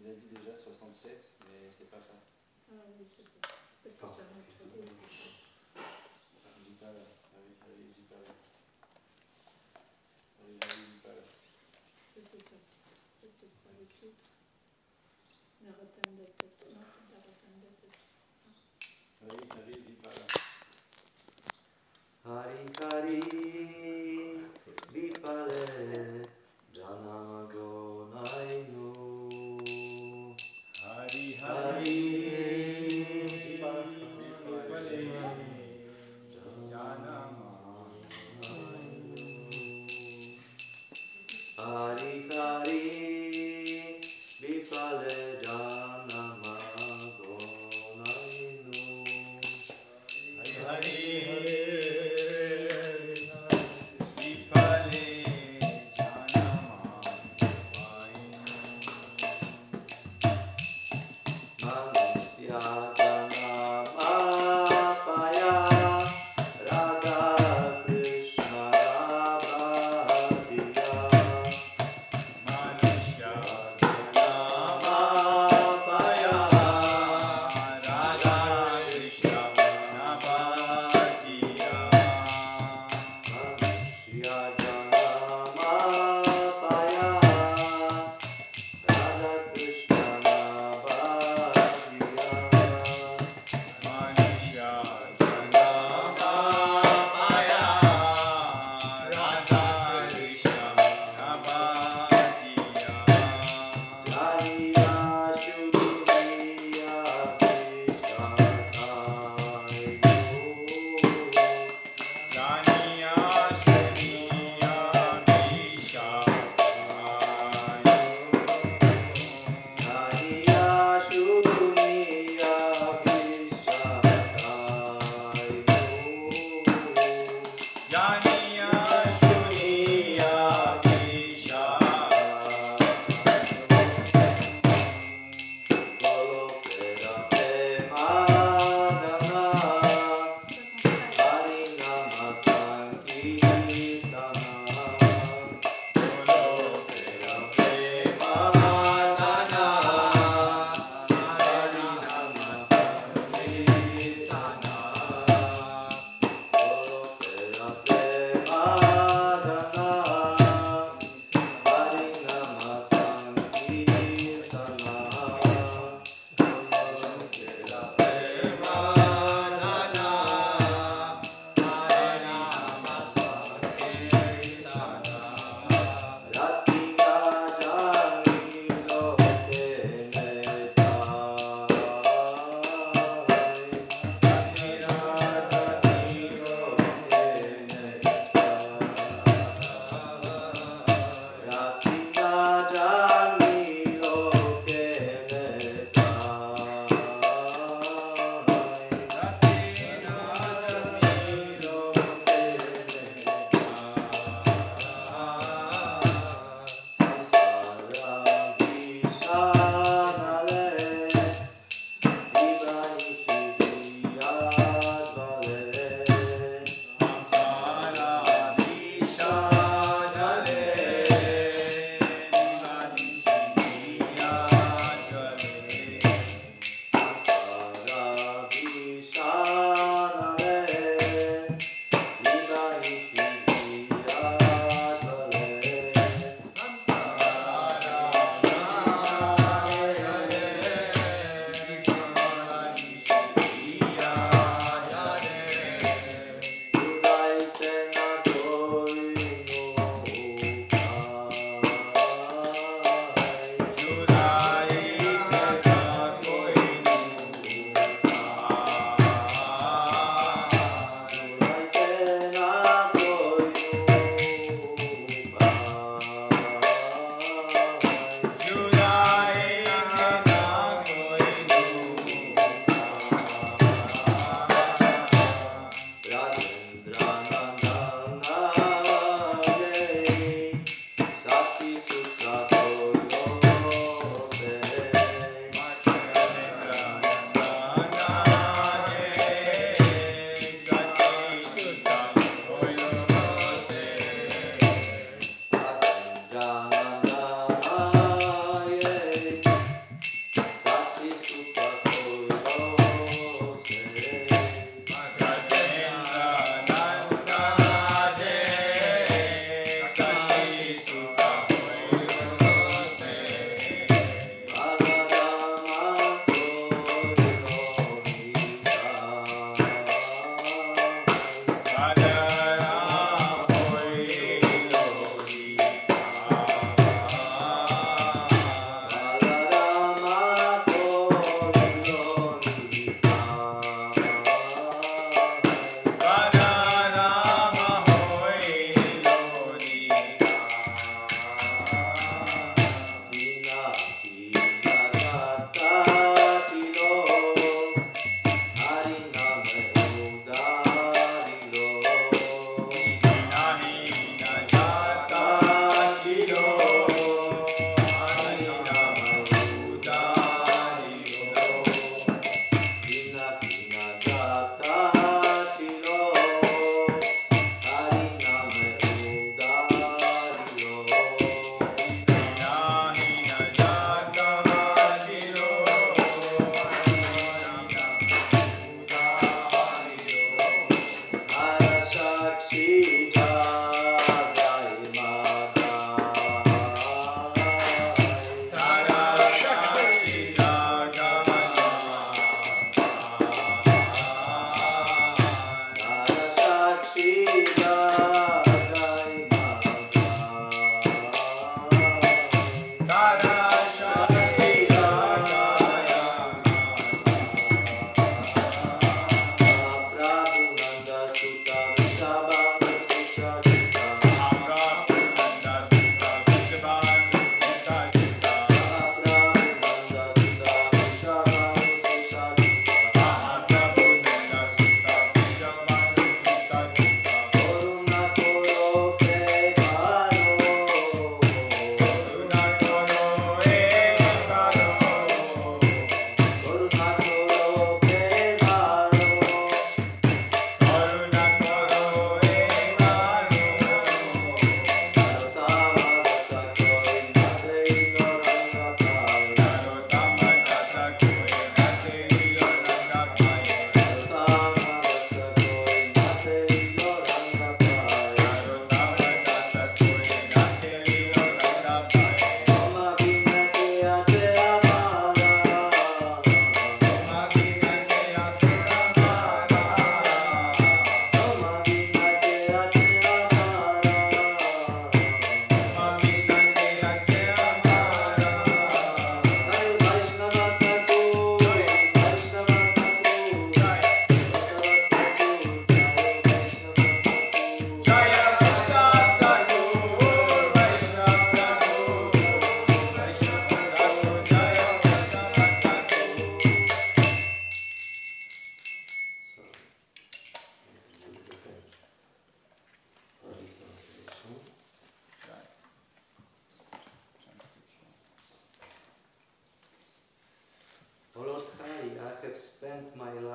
Il a dit déjà 67, mais c'est pas ça. Ah oui, c'est ça. Parce que ça montre trop bien. Il dit pas là. Il dit pas là. Il dit pas là. C'est ça. C'est ça le titre. Narottam Datta. Non, Narottam Datta. Il dit pas là. Hari Hari Vipale Janamago Nainu Hari Hari Vipale Janamago Hari Hari Vipale Janamago Nainu Hari Hari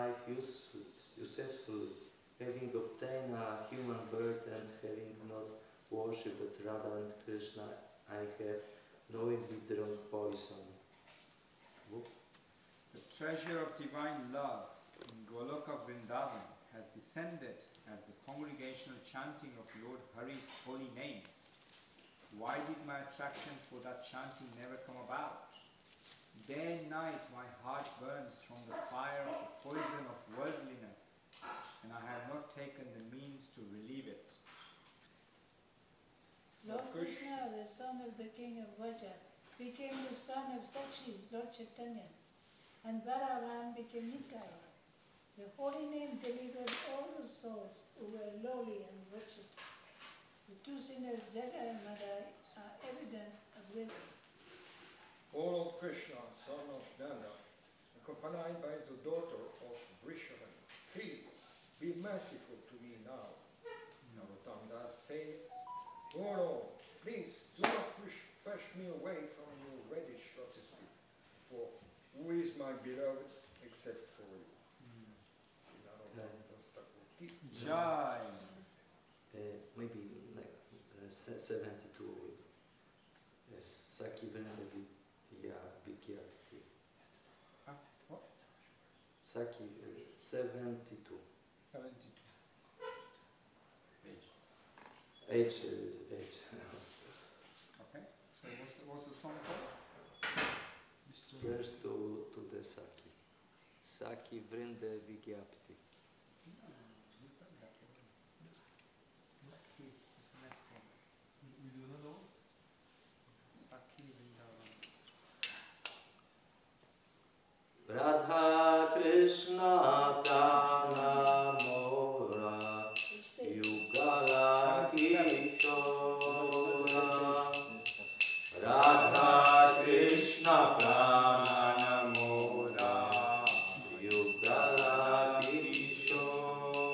life successfully, having obtained a human birth and having not worshipped Radha and Krishna, I have knowingly drunk poison. The treasure of divine love in Goloka Vrindavan has descended as the congregational chanting of Lord Hari's holy names. Why did my attraction for that chanting never come about? Day and night my heart burns from the fire of the poison of worldliness, and I have not taken the means to relieve it. Lord Krishna, the son of the king of Vraja, became the son of Sachi, Lord Chaitanya, and Balaram became Nikaya. The holy name delivered all the souls who were lowly and wretched. The two sinners, Jaga and Madai, are evidence of this. O Lord Krishna, son of Nanda, accompanied by the daughter of Vrishabhan, please be merciful to me now. Narottam Das says, O Lord, please do not push me away from your reddish lotus feet, for who is my beloved except for you? Narottam Das Thakur. Jai. Maybe like 72. Yes, Saki Vrenda Vikyati. What? Saki 72. 72. H. Okay. So what's the song called? Verse to the Saki. Saki Vrenda Vigyapti. Radha Krishna Prana Mora Yugala Kishora Radha Krishna Prana Mora Yugala Kishora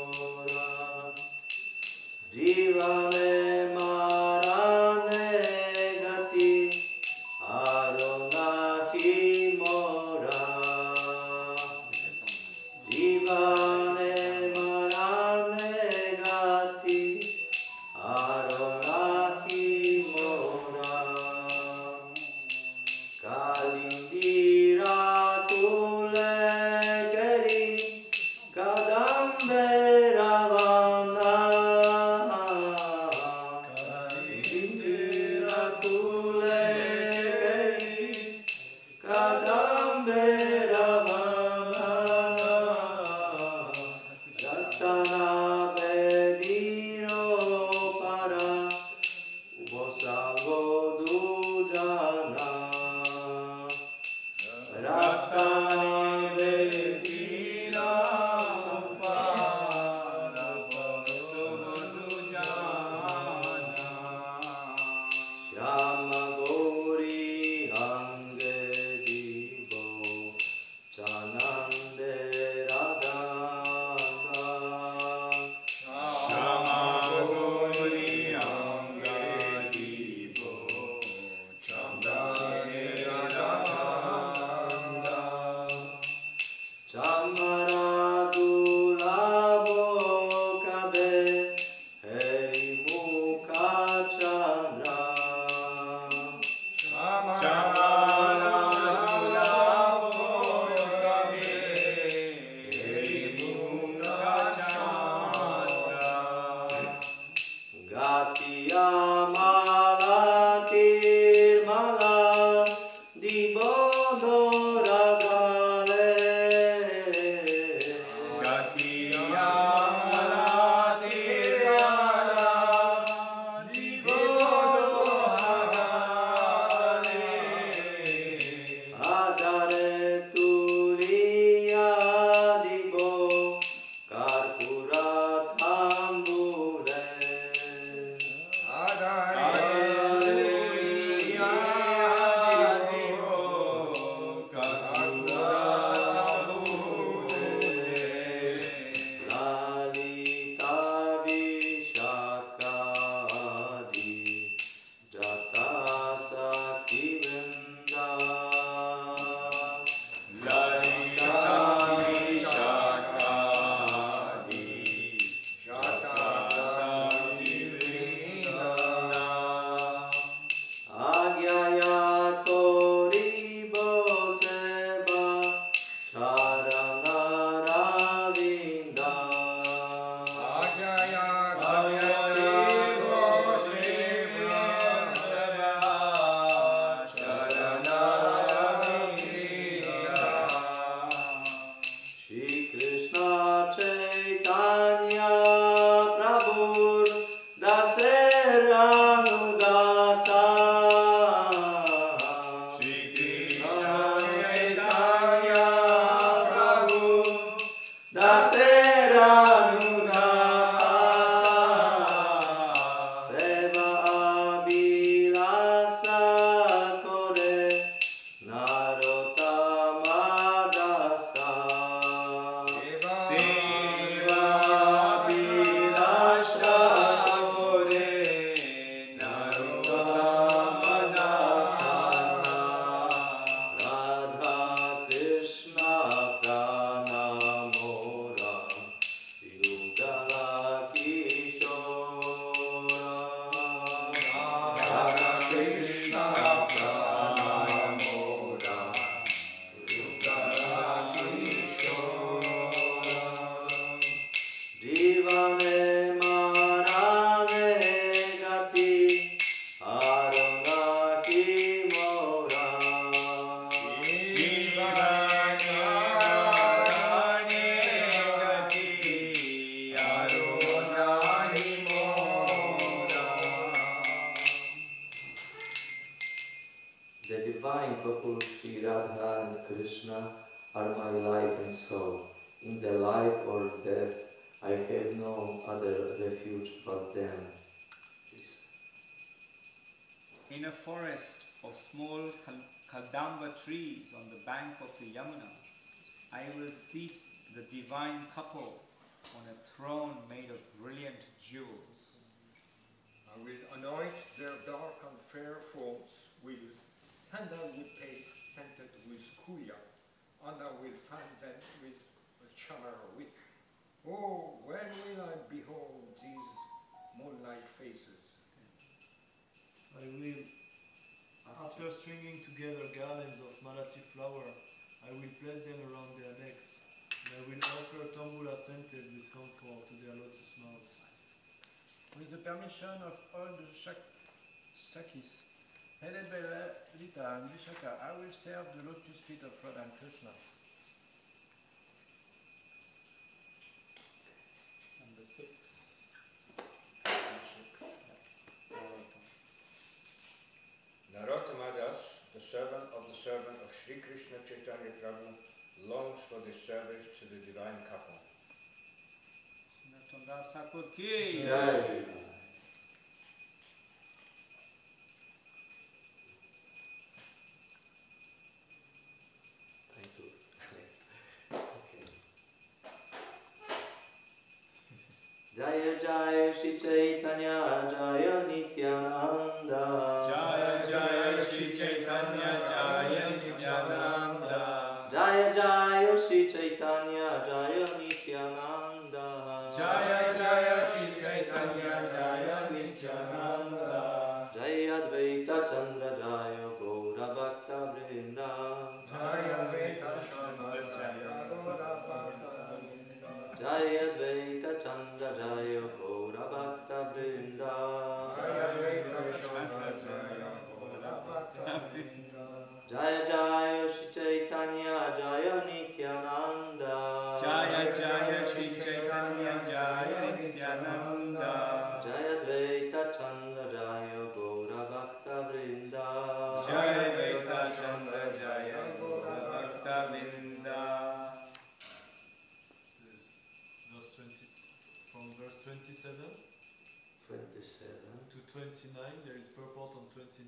The divine couple Sri Radha and Krishna are my life and soul. In the life or death, I have no other refuge but them. In a forest of small Kaldamba trees on the bank of the Yamuna, I will seat the divine couple on a throne made of brilliant jewels. I will anoint their dark and fair forms with sandalwood paste scented with kuya, and I will fan them with a chamara wick. Oh, when will I behold these moon-like faces? I will, after stringing together garlands of malati flower, I will place them around their necks, and I will offer tambula scented with camphor to their lotus mouths. With the permission of all the Sakis, Helebele, Lita, and Vishaka, I will serve the lotus feet of Radha and Krishna. Number 6. Narottama Das, the servant of Sri Krishna Chaitanya Prabhu, longs for this service to the divine couple. Narottam Das Thakur ki Jai. Thank you. Okay. Jaya Jaya Shri Chaitanya Jaya Nityananda. Jaya Jaya Shri Chaitanya Jaya Nityananda. Jaya Jaya Shri Chaitanya Jaya Nityananda. Jaya Jaya Shri Chaitanya Jaya Nityananda. Jaya Advaita Chandra Jaya Gaura Bhakta Vrinda. Jaya Veta Chandra Jaya Gaura Bhakta Vrinda. Jaya Advaita Chandra Jaya Gaura Bhakta Vrinda. Jaya Veta Chandra Jaya Gaura Bhakta Vrinda. Jaya Jaya Shri Chaitanya Jaya Nityananda. Jaya Jaya Shri Chaitanya Jaya Nityananda. Jaya Advaita Chandra Jaya Gaura Bhakta Vrinda. Jaya Advaita Chandra Jaya Gaura Bhakta Vrinda. Verse 20, from verse 27 27. to 29, there is purport on 29.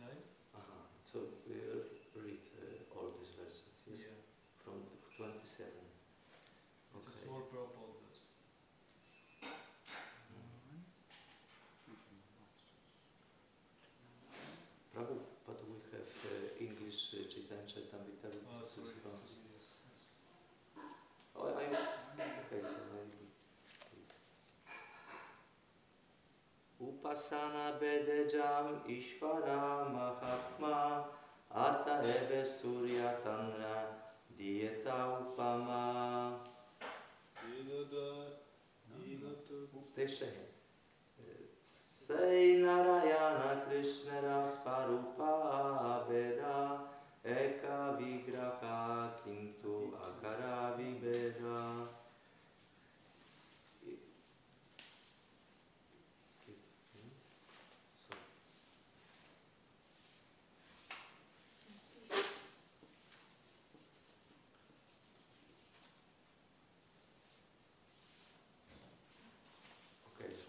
So we'll read all these verses. Yes? Yeah. From 27. It's a small purport, but Prabhu, but we have English Chaitanya Charitamrita. sorry. Yes. Yes. Oh, okay, so Upasana Bedejam Ishvara Mahatma Ata Eve Surya Tanra Dieta Upama. Say Narayana Krishna Rasparupa Veda Eka Vigraha Kintu Akara Vibeda. Okay, so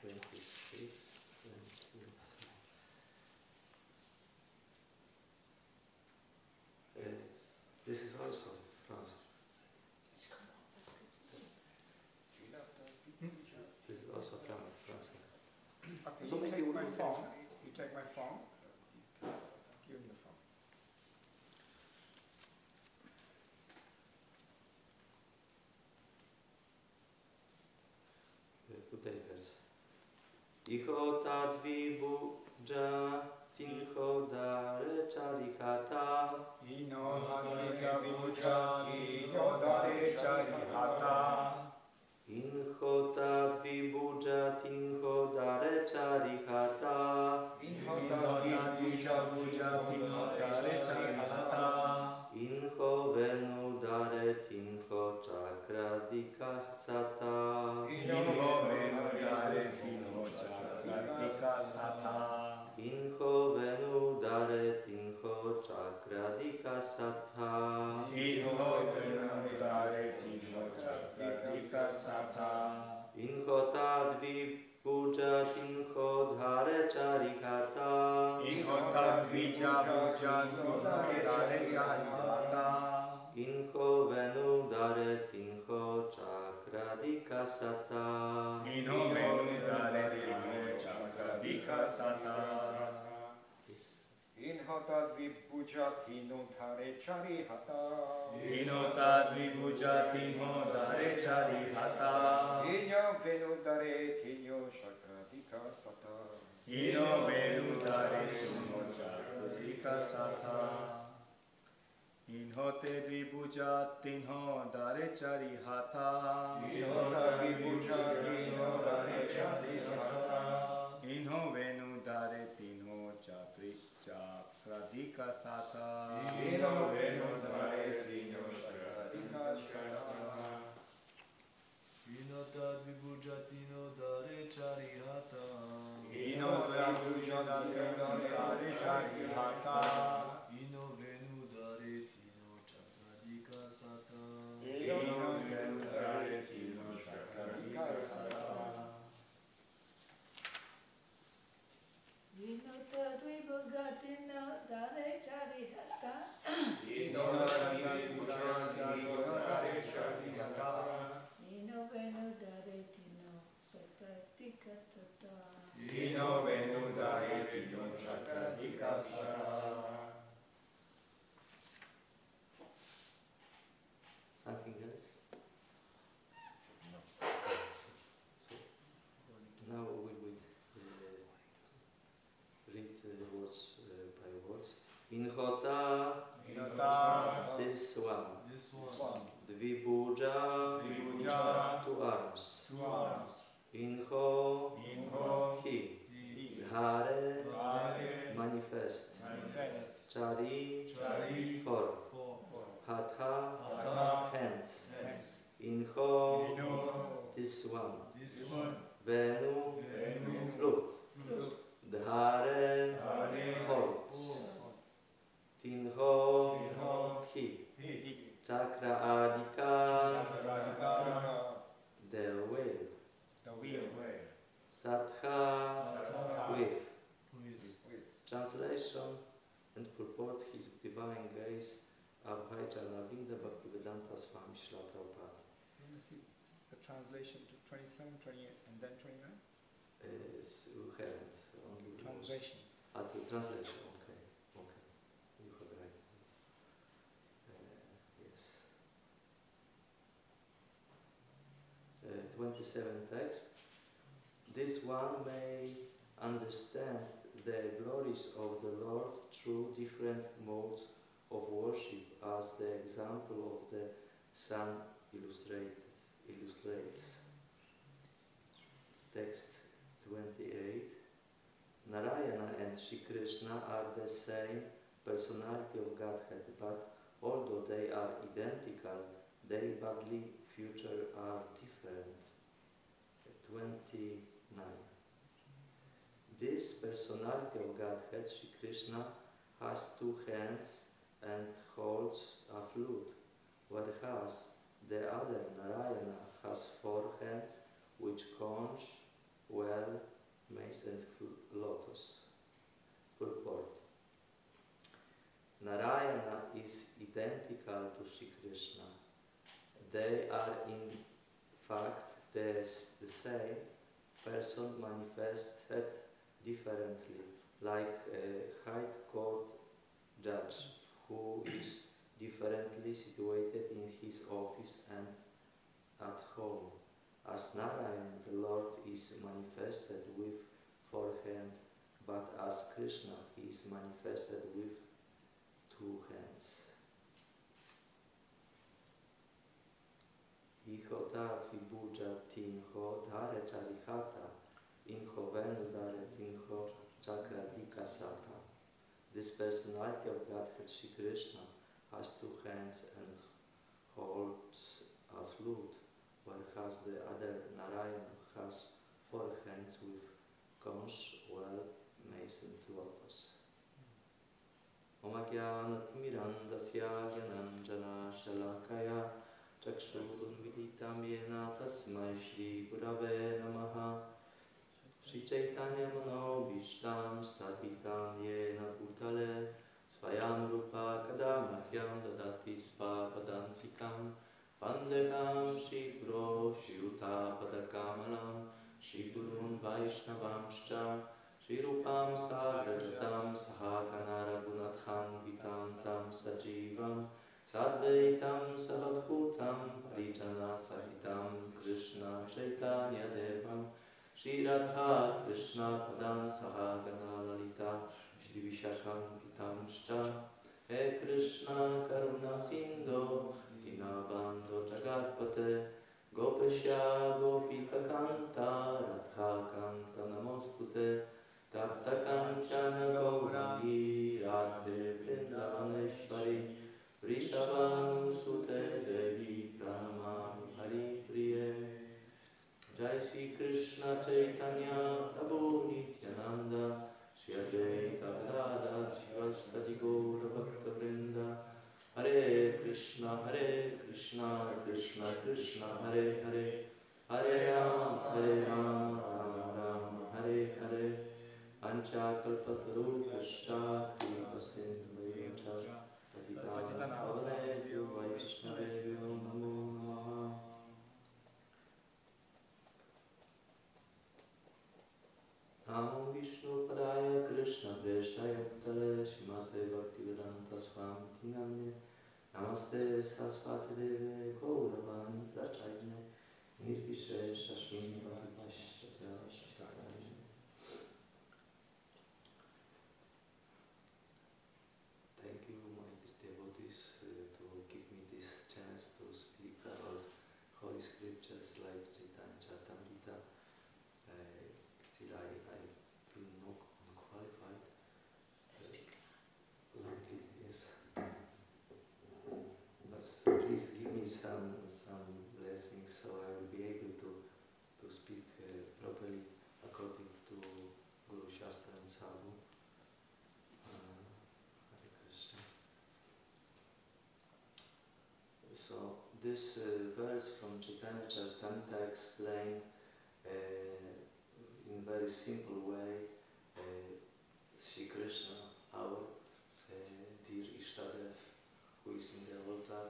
26, 27. This is also France. This is also from France. Okay, So you maybe take we my can- phone. You take my phone. Give him the phone. Today verse. Iho tadvibuja tinho dare charihata. Ino Hadvija Vibuja Ino Dare Charihata. Inho tadvibuja tinho dare charihata. Ino Hadvija Vibuja Ino Dare Charihata. Inho venu dare tinho chakradikasata. Ino Venu Dare Ino Charadika Sata. Sata. Inho tad vibhuja tinho dhare charihata. Inho tad vija puja dare charihata. Inho venu dare tinho chakradika sata. Inho venu dare tinho chakradika sata. Inho tad vibhuja tinho dhare charihata. Inho tad vibhuja tinho dare charihata. Inho venu dare tinho chakradika sata. Ino venu dare tinho chakradika sata. Inho te vibhuja tinho dare charihata. Inho tad vibhuja tinho dare charihata. Inho venu dare tinho chakradika sata. Inho venu dare tinho chakradika sata. Ino tad vibhujatino dare charihata. Ino te vibhuja tinho dare charihata. Ino venu dare tino chakradika sata. Ino venu dare tinho chakradika sata. Vinota Dvibhugatino Dare Charihata. Ino te vibhuja tinho dare charihata. Nino Venu Dare Tino Sakratika Tata. Ino venu dare tinho chakradika sata. Something else? No. So now we will read words by words. Inhota, Inhota, this one. This one. Dvibhuja, Dvibhuja, 2 arms. 2 arms. Inho, Inho, he. He. Dhare, Dhare, manifest. manifest. Chari, Chari, 4. Four. Hatha, Hatha, hands. Hands. Inho, Inho, this one. This one. Venu, Venu, flute. Flute. Dhare, Dhare, holds. Horse. Tinho, Tinho, he. He. Chakra adika, Chakradika, the whale. the wheel. Satha, Satha, with. With. Translation and purport His Divine Grace Abhay Charnavinda Bhaktivedanta Swami Srila Prabhupada. Let me see the translation to 27, 28, and then 29. You haven't, only Translation. The translation, okay. Okay. You have right. Yes. 27 text. This one may understand the glories of the Lord through different modes of worship, as the example of the sun illustrates. Text 28. Narayana and Shri Krishna are the same personality of Godhead, but although they are identical, their bodily features are different. 29. This personality of Godhead, Shri Krishna, has 2 hands and holds a flute, whereas the other Narayana has 4 hands, which conch, well, mace and lotus. Purport. Narayana is identical to Shri Krishna. They are in fact the same person manifested differently, like a high court judge who is differently situated in his office and at home. As Narayan, the Lord is manifested with 4 hands, but as Krishna, he is manifested with 2 hands. Iho tat vibhuja tinho dhare charihata, inho venu dare tinho chakradika sata. This personality of Godhead Shri Krishna has 2 hands and holds a flute, whereas the other Narayana has 4 hands with conch, well, mace and lotus. Om Ajnanatimirandasya Gyananjana Shalakaya Chakshurunvidita Padakam Yena Tasmai Shri Gurave Namaha Shri Chaitanya Manobishtam Sthapitam Yena Bhutale Svayam Rupa Kadamahyam Dadati Svapadantikam Vandeham Shri Guru Shri Uta Padakamalam Shri Gurun Vaishnavamscha Shri Rupam Sagrajatam Sahakana Raghunatham Vitantam Sajivam Sadvaitam Savadhutam Parijana Sahitam Krishna Chaitanya Devam Shri Radha Krishna Padam Sahagana Lalita Shri Vishakam Pitamscha He Krishna Karuna Sindhu Dinabandho Jagatpate Gopesha Gopika Kanta Radha Kanta Namostute Tapta Kanchana Gaurangi Radhe Vrindavaneshwari Vrishabhanu Sute Devi Pranamami Hari Priye Jai Shri Krishna Chaitanya Prabhu Nityananda Shri Advaita Gadadhar Shivasati Gaura Bhakta Vrinda Hare Krishna Krishna Krishna Hare Hare Hare Ram Ram Ram Hare Hare Ancha Kalpataruhyascha Kripa Sindhu Patitanam Pavanebhyo Vaishnavebhyo Namo Namaha Namo Vishnu Padaya Krishna Preshaya Bhutale Srimate Bhaktivedanta Swami Namne Namaste Saraswati Deve Gauravani Prachayane Nirvishesha Srimati Shashtaya. Thank you, my devotees, to give me this chance to speak about holy scriptures like Chaitanya Charitamrita. Still, I feel not unqualified. Luckily, yes. But please give me some blessings so I will be able to speak properly according to Guru Shastra and Sadhu. Hare Krishna. So this verse from Chaitanya Charitamrita explains in a very simple way Sri Krishna, our dear Ishtadev, who is in the altar,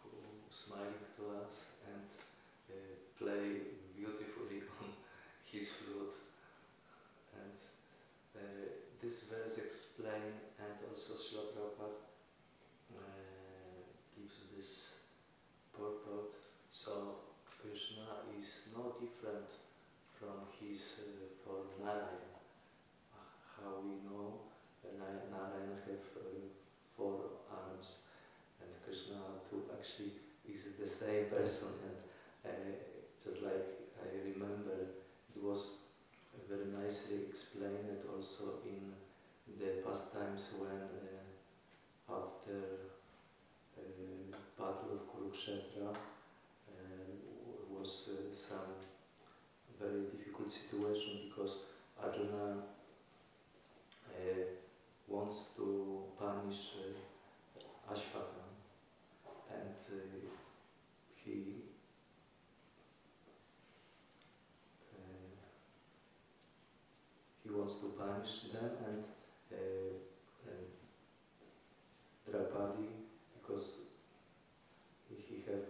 who smiling to us and play beautifully on his flute. And this verse explains, and also Srila Prabhupada gives this purport. So Krishna is no different from his form Narayana. How we know Narayana have 4 arms, and Krishna too actually is the same person. And just like I remember, it was very nicely explained also in the past times when after Battle of Kurukshetra was some very difficult situation because Arjuna wants to punish Ashwatthama, and he wants to punish them, and Draupadi, because he have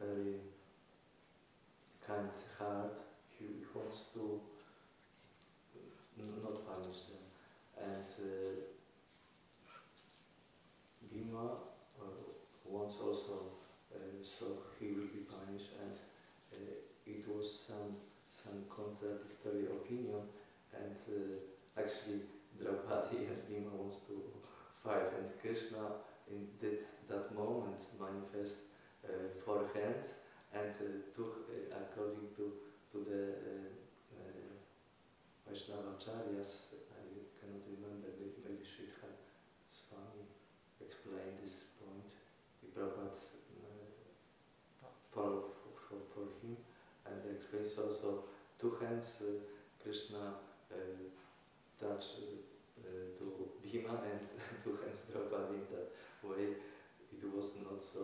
very kind heart, he wants to not punish them. And Bhima wants also, so he will be punished, and it was some contradictory opinion, and actually Draupadi and Bhima wants to fight, and Krishna did that moment manifest 4 hands, and took, according to the Vaishnavacharyas, I cannot remember, maybe Sridhar Swami explained this point. Prabhupada followed for him, and explains also 2 hands Krishna touched to Bhima, and 2 hands Draupadi in that way. It was not so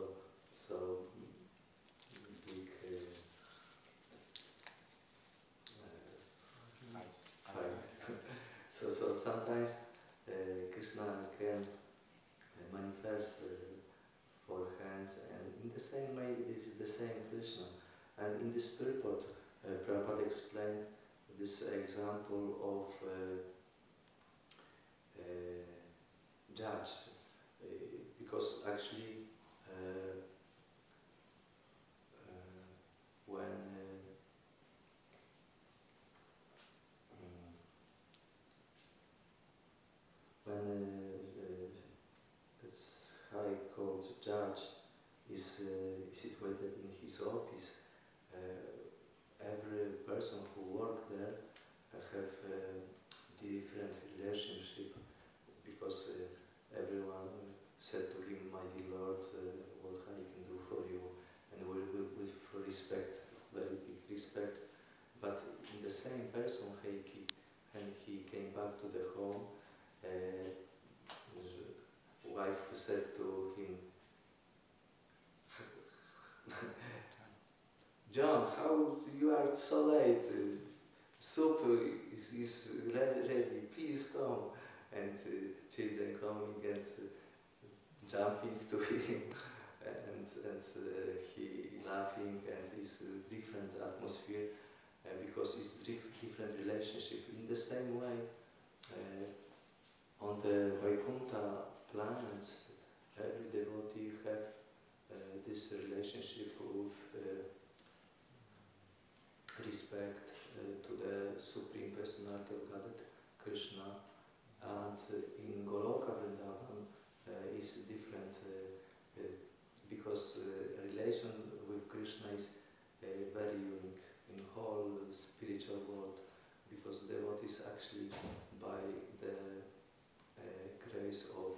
So sometimes Krishna can manifest for hands, and in the same way it is the same Krishna. And in this purport, Prabhupada explained this example of judge, because actually when this high court judge is situated in his office, every person who works there have different relationship, because everyone said to him, "My dear Lord, what I can do for you," and with respect, very big respect. But in the same person, when he came back to the home, his wife said to him, "John, how you are so late? Soup is ready. Please come." And children coming and jumping to him, and he laughing, and it's a different atmosphere because it's different relationship. In the same way, on the Vaikuntha planets, every devotee have this relationship with respect to the Supreme Personality of Godhead, Krishna. And in Goloka Vrindavan is different because relation with Krishna is very unique in whole spiritual world, because devotees actually by the grace of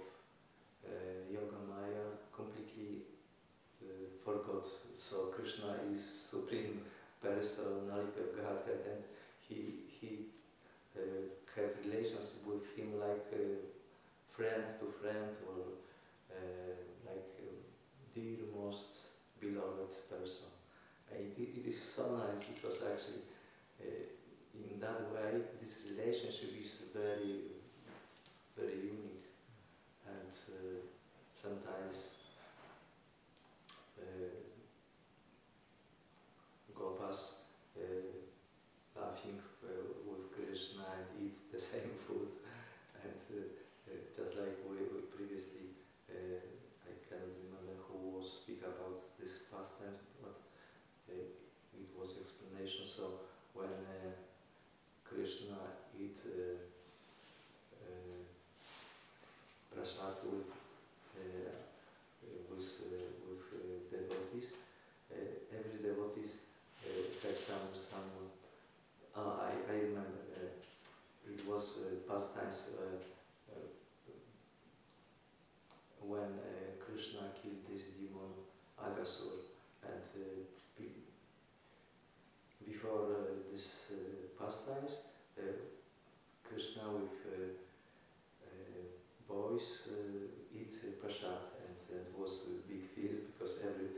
Yoga Maya completely forgot. So Krishna is Supreme Personality of Godhead, and he have relations with him like friend to friend, or like dear most beloved person. It is so nice, because actually in that way this relationship is very, very unique, and sometimes Gopas laughing with Krishna and eat the same food, and just like we previously, I cannot remember who was speak about this pastimes, but it was explanation. So when Krishna eat prasad with devotees, every devotees had some. I remember it was pastimes when Krishna killed this demon Aghasur, and before this pastimes, Krishna with boys eat prasad, and it was a big feast, because every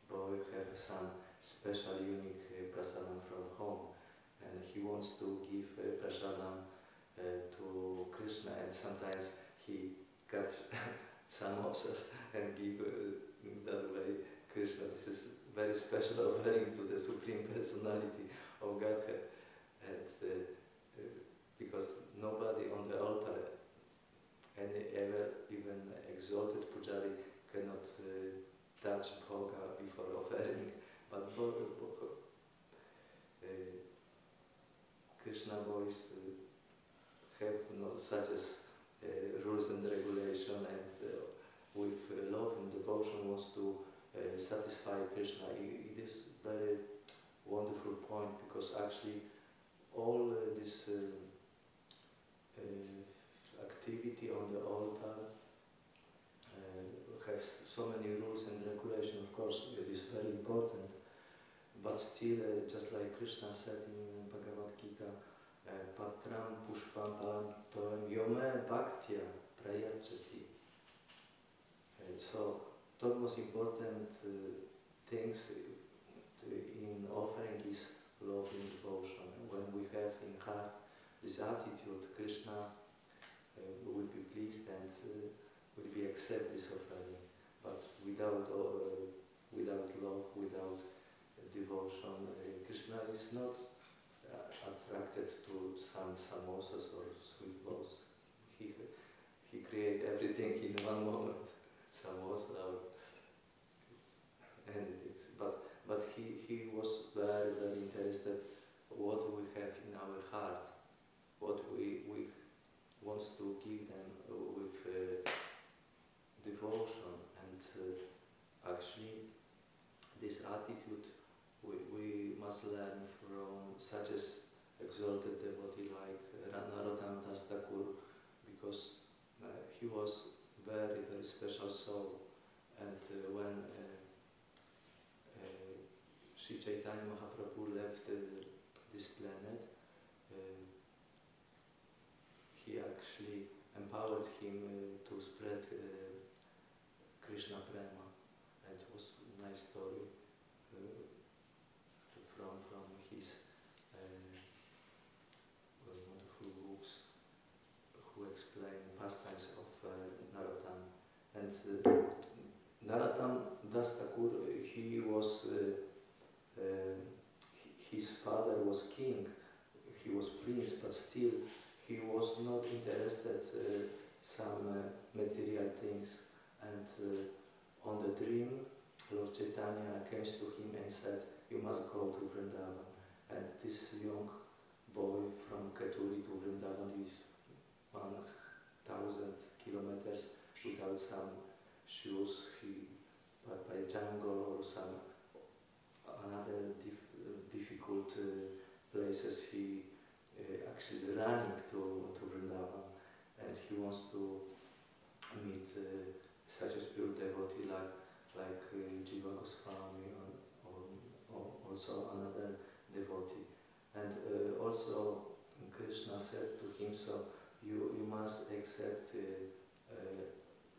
boy have some special unique prasadam from home, and he wants to give prasadam to Krishna, and sometimes he cut some obsess and give that way Krishna. This is very special offering to the Supreme Personality of Godhead, and because nobody on the altar, any ever even exalted pujari, cannot touch bhoga before offering, but Krishna boys have no such as rules and regulation, and with love and devotion wants to satisfy Krishna. It is very wonderful point, because actually all this activity on the altar has so many rules and regulations. Of course, it is very important, but still, just like Krishna said in Bhagavad Gita, Patram Pushpam Palam Toem Yome Bhaktya Prayachati. So, the most important things in offering is love and devotion. When we have in heart this attitude, Krishna will be pleased and will be accept this offering. But without love, without devotion, Krishna is not attracted to some samosas or sweet balls. He create everything in one moment, samosa or anything. But he was very, very interested what we have in our heart, what we want to give them with devotion. And actually this attitude we must learn from such as exalted devotee like Narottam Das Thakur, because he was very, very special soul. And when Sri Chaitanya Mahaprabhu left this planet, he actually empowered him to spread Krishna Prema. And it was a nice story from his wonderful books who explain pastimes of Narottam. And Narottam Das Thakur, he was his father was king, he was prince, but still he was not interested some material things. And on the dream, Lord Chaitanya came to him and said, "You must go to Vrindavan." And this young boy from Keturi to Vrindavan is 1,000 kilometers without some shoes. By jungle or some another difficult places, he actually running to Vrindavan, and he wants to meet such a pure devotee like Jiva Goswami or also another devotee. And also Krishna said to him, so you must accept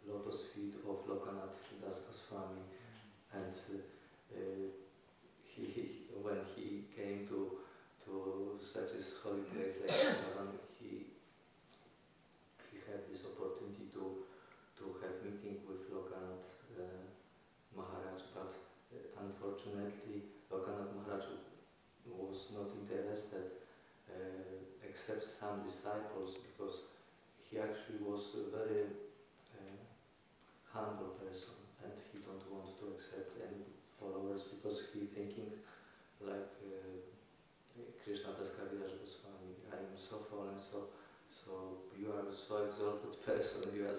lotus feet of Lokanath Das Goswami. And when he came to such a holy place like Vrindavan, he had this opportunity to have meeting with Lokanath Maharaj, but unfortunately Lokanath Maharaj was not interested except some disciples, because he actually was a very humble person and he don't want to accept any followers, because he thinking like Krishna Das Kaviraj Goswami, I am so fallen, so you are a so exalted person, you are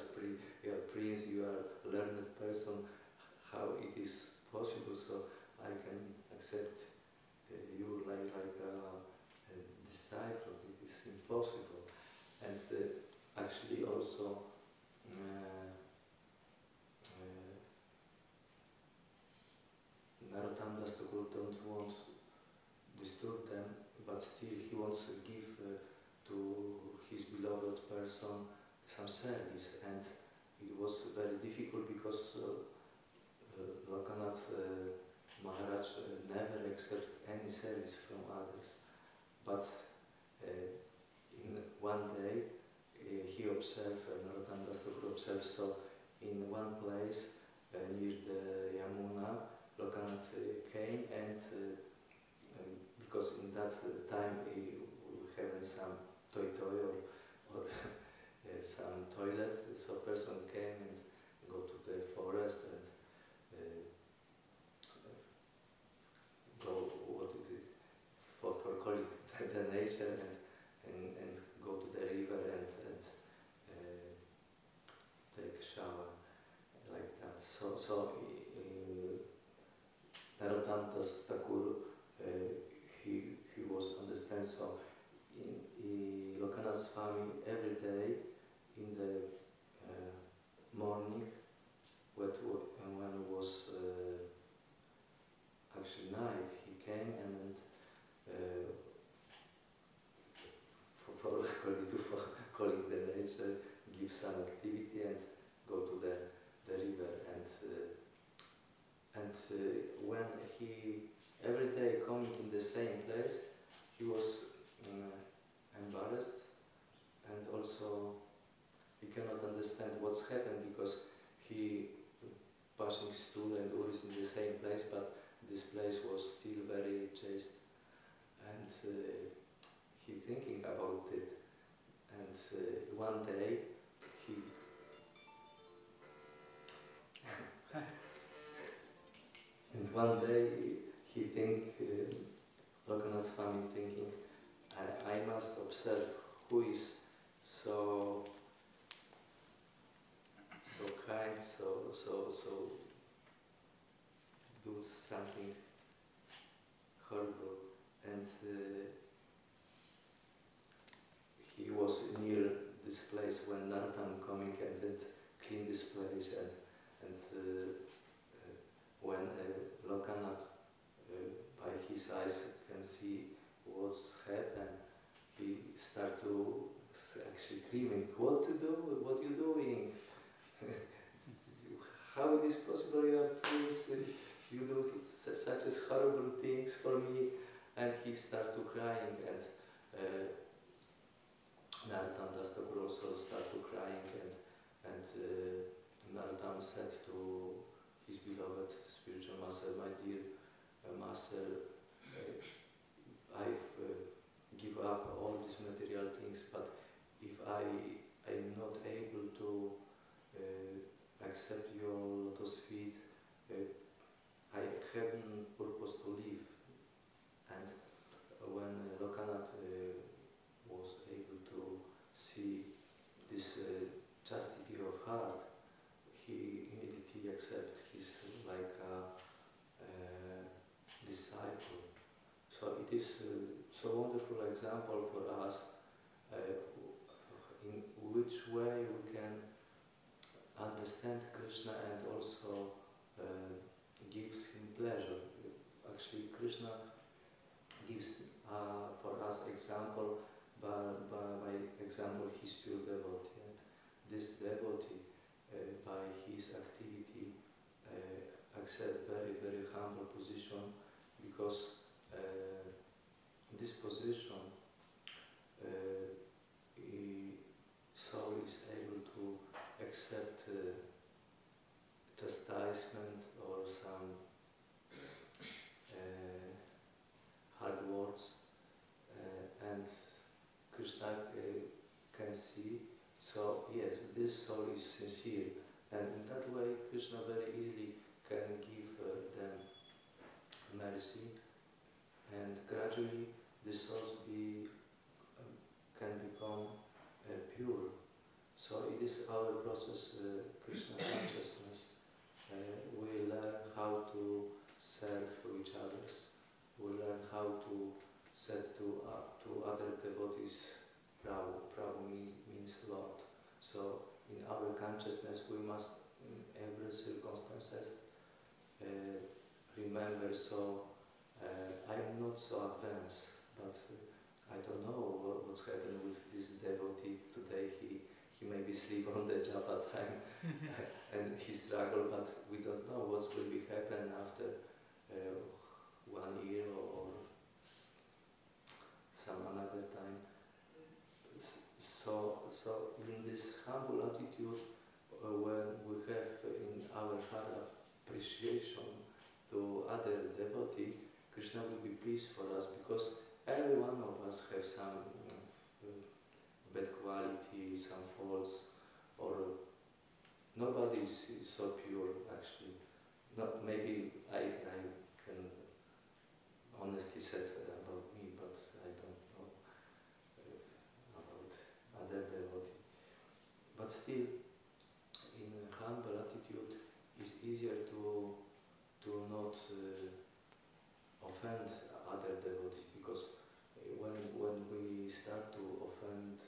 prince, you are a learned person, how it is possible, so I can accept you like a disciple, it is impossible. And actually also Narottam Das Thakur don't want to disturb them, but still he wants to give to his beloved person some service, and it was very difficult because Lokanath Maharaj never accept any service from others. But in one day he observed, Narottam Das Thakur observed, so in one place near the Yamuna, Lokanath came, and because in that time we having some toy or some toilet, so person came and go to the forest and go what it is for calling the nature and go to the river and take a shower like that. So Narottam Das Thakur, he was understand, so in Lokanath's family every day in the morning when it was actually night, he came and for calling the nature, give some activity and go to the river, and when he every day coming in the same place, he was embarrassed thinking about it. And one day he Lokanath Swami thinking, I must observe who is so kind, so do something horrible, and he was near this place when Narottam coming and then clean this place, and when Lokanath by his eyes can see what's happened, he start to actually screaming, what to do, what you doing? How it is possible you are priest, you do such as horrible things for me? And he start to crying, and Narottam Das Thakur also start to crying, and Narottam said to his beloved spiritual master, my dear master, I've give up all these material things, but if I am not able to accept your lotus feet, I have no purpose to live. And when Lokanath was able to see this chastity of heart, he immediately accepted his like a disciple. So it is so wonderful example for us in which way we can understand Krishna and also gives him pleasure. Actually, Krishna gives for us example by example his pure devotee. And this devotee, by his activity, accept very, very humble position, because this position soul is able to accept chastisement or some hard words, and Krishna can see. So yes, this soul is sincere, and in that way Krishna very easily can give them mercy, and gradually the souls can become pure. So it is our process, Krishna consciousness. We learn how to serve each others. We learn how to set to other devotees Prabhu. Prabhu means Lord. So in our consciousness we must in every circumstances remember, so I'm not so advanced, but I don't know what's happened with this devotee today. He maybe sleep on the japa time and he struggle, but we don't know what will be happen after 1 year or some another time. So in this humble attitude, when we have in our heart appreciation to other devotee, Krishna will be pleased for us, because every one of us have some bad quality, some faults, or nobody is so pure actually. Not maybe I can honestly say about me, but I don't know about other devotee. But still, in humble attitude, it's easier to not offend other devotees, because when we start to offend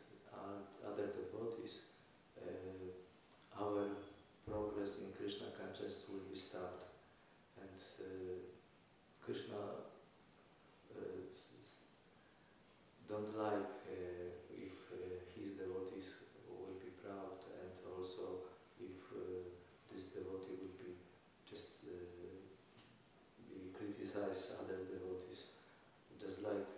other devotees, our progress in Krishna consciousness will be stopped, and Krishna don't like if his devotees will be proud, and also if this devotee will be just criticize other devotees. Just like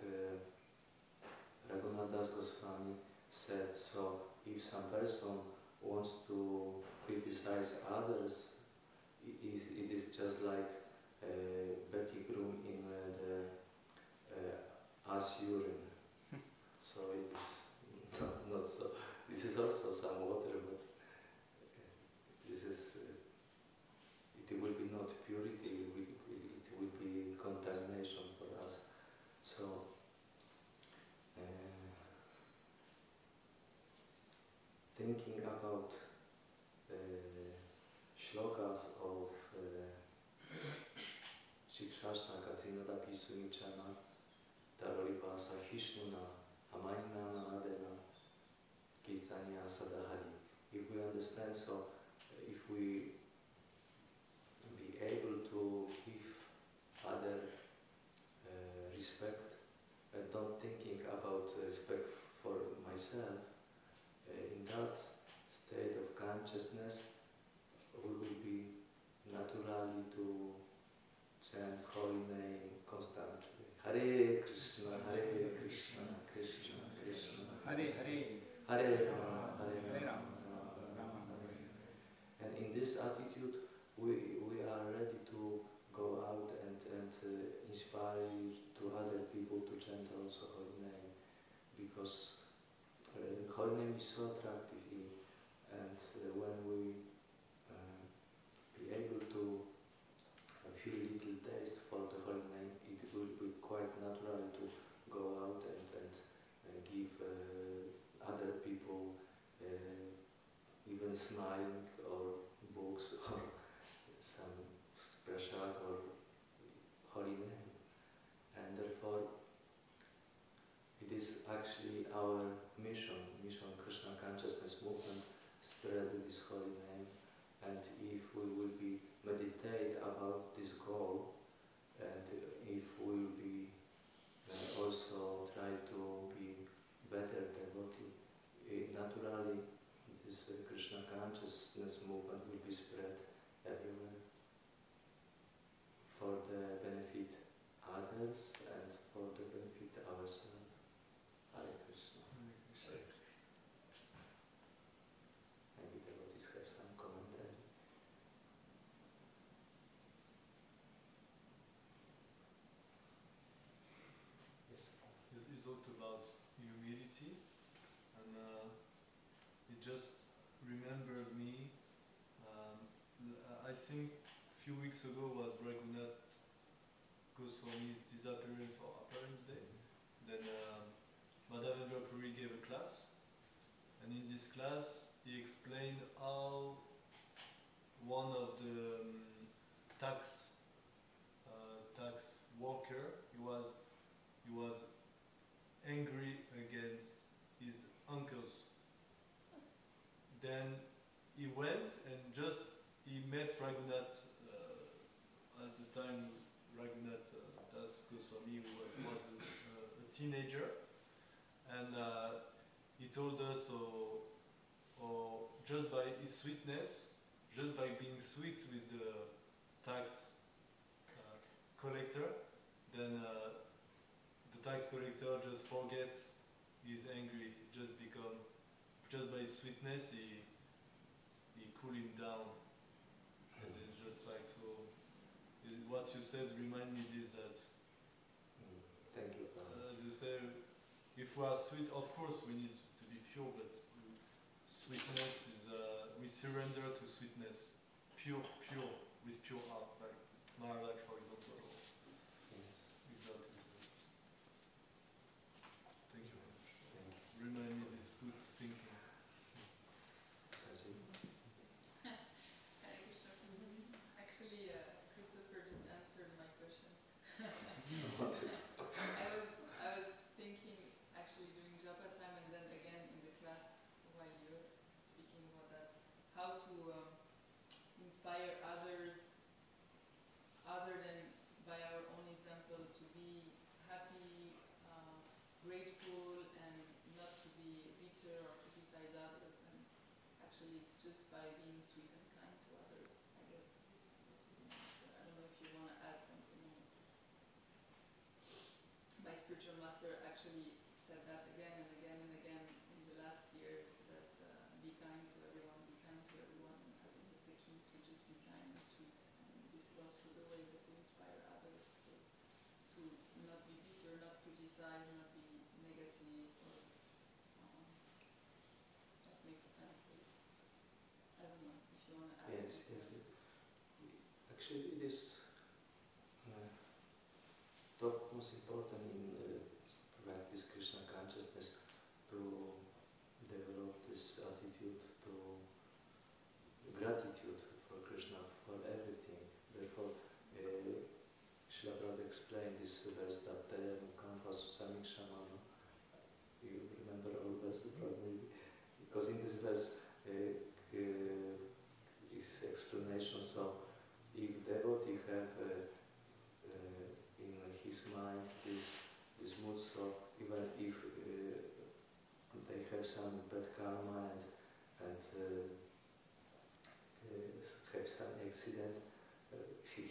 Raghunath Das Goswami said, so if some person wants to criticize others, it is just like Betty Groom in the ass urine. So thinking about shlokas of Shikshashna Katrinoda Pisumichana, Tarolipasa Hishnuna, Amainana Adena, Kirtanya Sadahari. If we understand, so if we be able to give other respect and not thinking about respect for myself, in that state of consciousness we will be naturally to chant holy name constantly. Hare Krishna, Krishna Krishna, Hare Hare, Hare Rama, Hare Hare Rama, Rama. Rama Hare Hare. And in this attitude, we are ready to go out and inspire to other people to chant also holy name, because holy name is so attractive, and when we be able to feel little taste for the holy name, it will be quite natural to go out and give other people even smiling or books or some special or holy name. And therefore it is actually our mission Krishna Consciousness Movement, spread this holy name. And if we will be meditate about this goal, and if we will be also try to be better devotee, naturally this Krishna Consciousness Movement will be spread everywhere for the benefit others and for the benefit ourselves. Hare Krishna. Maybe devotees have some commentary. Yes. You talked about humility, and it just remembered me. I think a few weeks ago was Raghunath Goswami's disappearance or appearance day. Then Madhavendra Puri gave a class, and in this class he explained how one of the tax worker, he was angry against his uncles. Then he went and he met Raghunath, at the time Raghunath Das Goswami was a teenager, and he told us, just by his sweetness, just by being sweet with the tax collector, then the tax collector just forgets he's angry. Just by his sweetness, he cool him down. And it's just like, so what you said remind me this, that Thank you. as you say, if we are sweet, of course we need to be pure, but sweetness is, we surrender to sweetness, pure, with pure heart, like Maharaj, for example, or Yes. exalted. Thank you very much. Thank you. Remind me this good thinking. Raji? Hare Krishna. Actually, Christopher just answered my question. I was thinking, actually during japa time and then again in the class while you're speaking about that, how to inspire others other than by our own example, to be happy, grateful, and not to be bitter or criticize others. And actually it's just by being sweet and kind to others. I guess this was an answer. I don't know if you want to add something more. My spiritual master actually said that again and again and again in the last year, that be kind to everyone, be kind to everyone. And I think it's a key to just be kind and sweet. And this is also the way that we inspire others to not be bitter, not criticize, not be negative, or not make offenses. I don't know if you want to add Yes, something. yes. Actually, it is top most important in practice Krishna consciousness to develop this attitude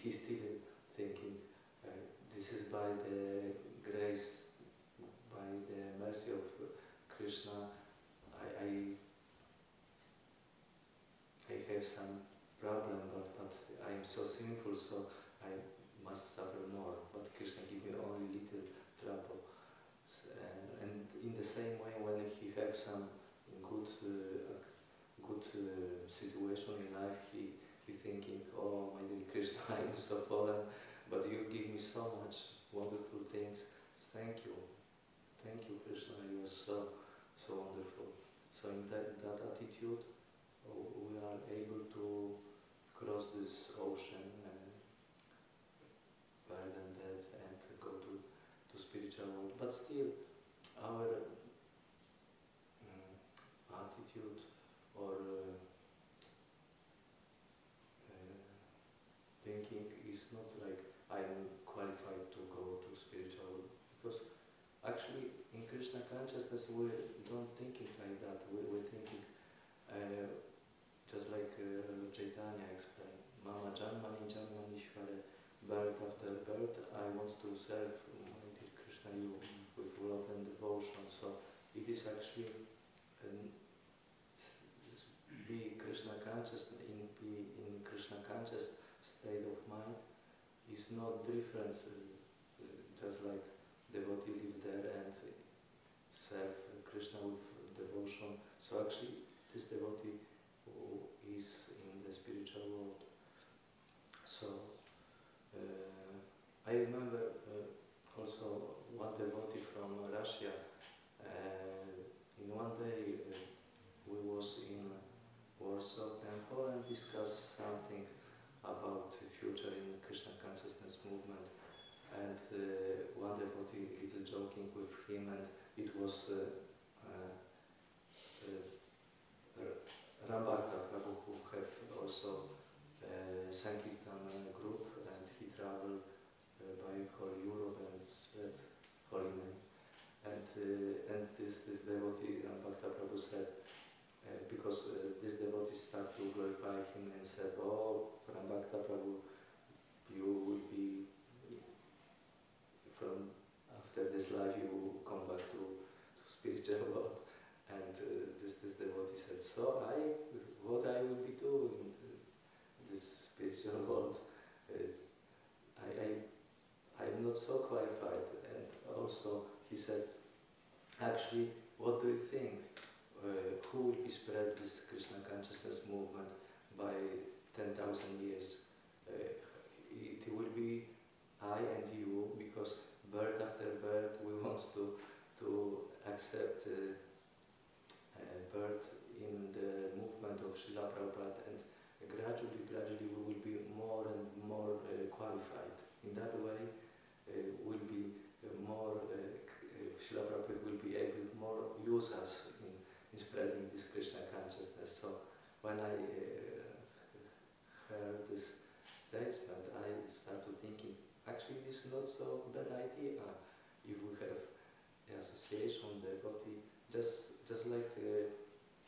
he's still thinking, this is by the grace, by the mercy of Krishna, I have some problem, but I am so sinful, so I must suffer more. But Krishna give me only little trouble. And in the same way, when he have some good situation in life, he thinking, oh my dear Krishna, I am so fallen, but you give me so much wonderful things. Thank you Krishna, you are so wonderful. So in that attitude, we are able to cross this ocean and rather than that and go to spiritual world. But still, our attitude or thinking is not like I am qualified to go to spiritual world, because actually in Krishna consciousness we don't thinking like that. We're thinking just like Lord Chaitanya explained, Mama Janmani Janmani Shvara, birth after birth, I want to serve my dear Krishna you with love and devotion. So it is actually be Krishna conscious in Krishna conscious state of mind is not different, just like devotee live there and serve Krishna with devotion. So actually this devotee who is in the spiritual world. So I remember also one devotee from Russia. In one day we was in Warsaw Temple and discussed something about the future in Krishna consciousness movement. And one devotee little joking with him, and it was Rambhakta Prabhu, who have also Sankirtan group, and he traveled by whole Europe and spread holy name. And this devotee Rambhakta Prabhu said, because this devotee started to glorify him and said, oh, Rambhakta Prabhu, you will be, from after this life you will come back to spiritual world. And this devotee said, so what I will be doing in this spiritual world, I'm not so qualified. And also he said, actually, what do you think? Who will be spread this Krishna consciousness movement by 10,000 years? It will be I and you, because birth after birth we want to accept birth in the movement of Srila Prabhupada, and gradually we will be more and more qualified. In that way, will be more, Srila Prabhupada will be able to more use us in spreading this Krishna consciousness. So when I heard this statement, I started thinking, actually this is not so bad idea if we have the association, devotee, just like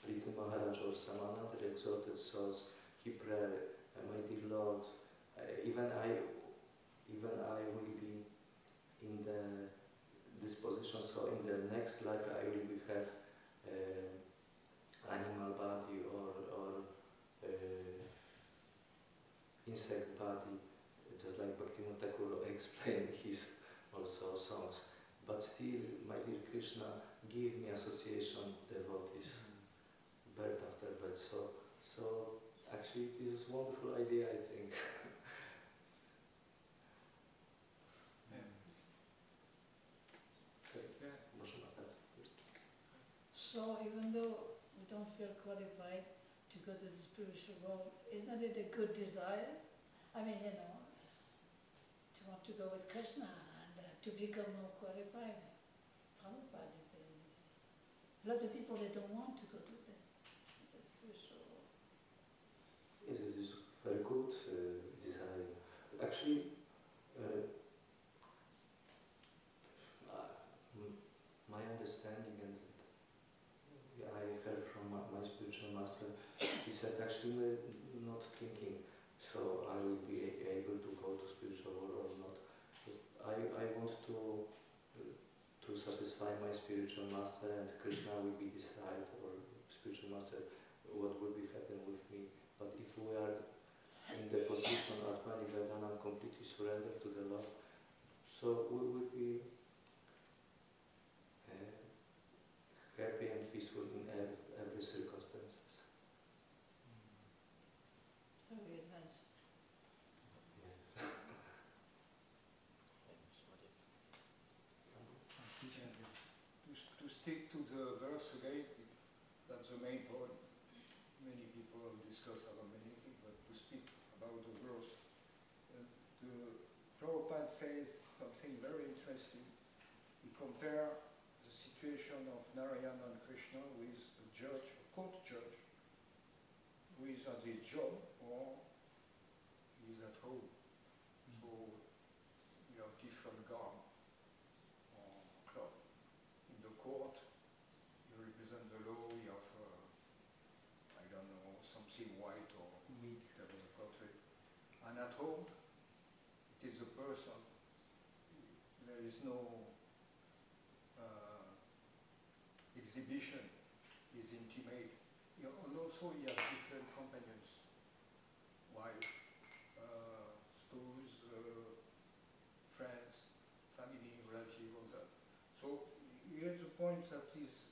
Ritu Maharaj or some other exalted souls, he prayed, my dear Lord, even I will be in this position, so in the next life I will have animal body or insect body, just like Bhaktivinoda Thakur explained his also songs. But still, my dear Krishna, give me association devotees, birth after birth. So actually it is a wonderful idea, I think. So even though we don't feel qualified to go to the spiritual world, isn't it a good desire? I mean, to want to go with Krishna and to become more qualified. Prabhupada is a lot of people, they don't want to go to the spiritual world. Yes, it is very good desire. Actually, my understanding, and I heard from my spiritual master, he said actually we're not thinking so I will be able to go to spiritual world or not. I want to satisfy my spiritual master, and Krishna will be decide, or spiritual master, what will be happen with me. But if we are in the position Atma Nivedana, completely surrender to the Lord, so we will be happy and peaceful in every circumstances. Very nice. Yes. To stick to the verse again, that's the main point. Many people discuss about many things, but to speak about the verse, the Prabhupada says something very interesting. He compares the situation of Narayana and Krishna with a judge, a court judge, who is at his job or he is at home. So you have different garb or cloth. In the court, you represent the law, you have, I don't know, something white or wheat, whatever the country. And at home, it is a person. There is no exhibition, is intimate. And also you have different companions, wife, spouse, friends, family, relative, all that. So here's the point that is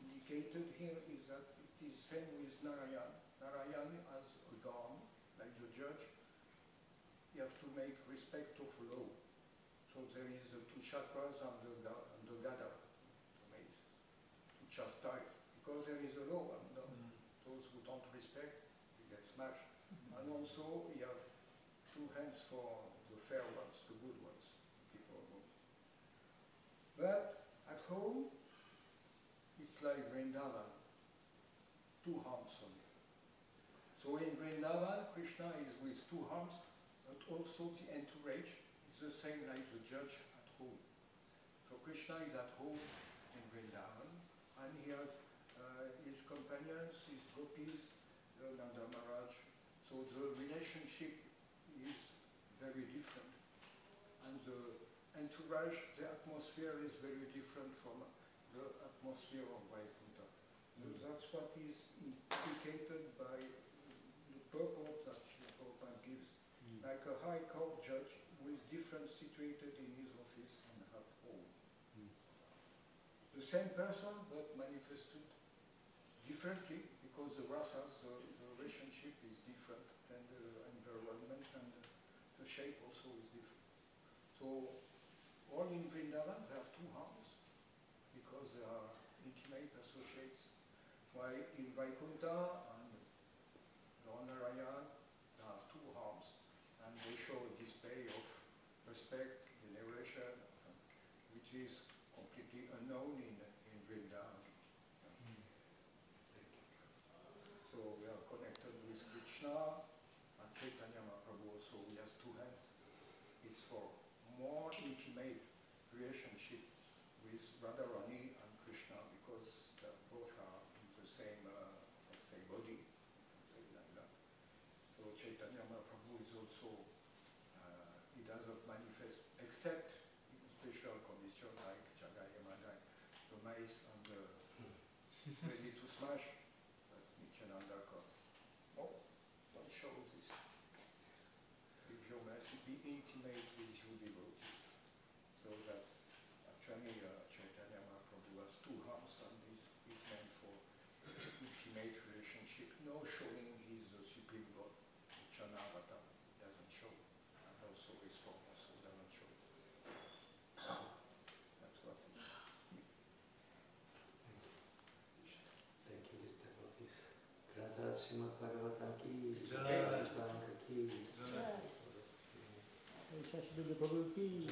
indicated here is that it is same with Narayan. Narayan has a garb, like the judge. You have to make respect of law. So there is the two chakras and the gada, to make, to chastise, because there is a law, and those who don't respect, they get smashed. And also you have two hands for the fair ones, the good ones, people know. But at home, it's like Vrindavan, two arms only. So in Vrindavan, Krishna is with two arms, but also the entourage is the same like the judge at home. So Krishna is at home in Vrindavan, and he has his companions, his gopis, Nanda Maharaj. So the relationship is very different. And the entourage, the atmosphere is very different from the atmosphere of Vaikuntha. That's what is indicated by the purport that Srila Prabhupada gives. Like a high court judge who is different situated in his office and at home. The same person but manifested differently because the rasas, the relationship is different than the environment, and the shape also is different. So all in Vrindavan they have two arms because they are intimate associates, while in Vaikuntha and Lord Narayan they have two arms, and they show a display of respect, veneration, which is completely unknown in Vrindavan. So we are connected with Krishna, and Chaitanya Mahaprabhu also, he has two hands. It's for more intimate relationship with Radharani and Krishna, because both are in the same, let's say, body, say like that. So Chaitanya Mahaprabhu is also, he doesn't manifest except in a special condition like Jagai Yamadai, the mice and the ready to smash, but Nityananda comes. Oh, don't show this. Give your mercy, be intimate with your devotees. So that's actually Chaitanya Mahaprabhu has two arms, and this is meant for intimate relationship. No showing he's the supreme God. Chanavata doesn't show, and also his form also doesn't show. That's what it is. Thank you, devotees. Radha Srimad Bhagavatam ki, Jai. Sangha ki. Jai. Shashi Prabhu ki.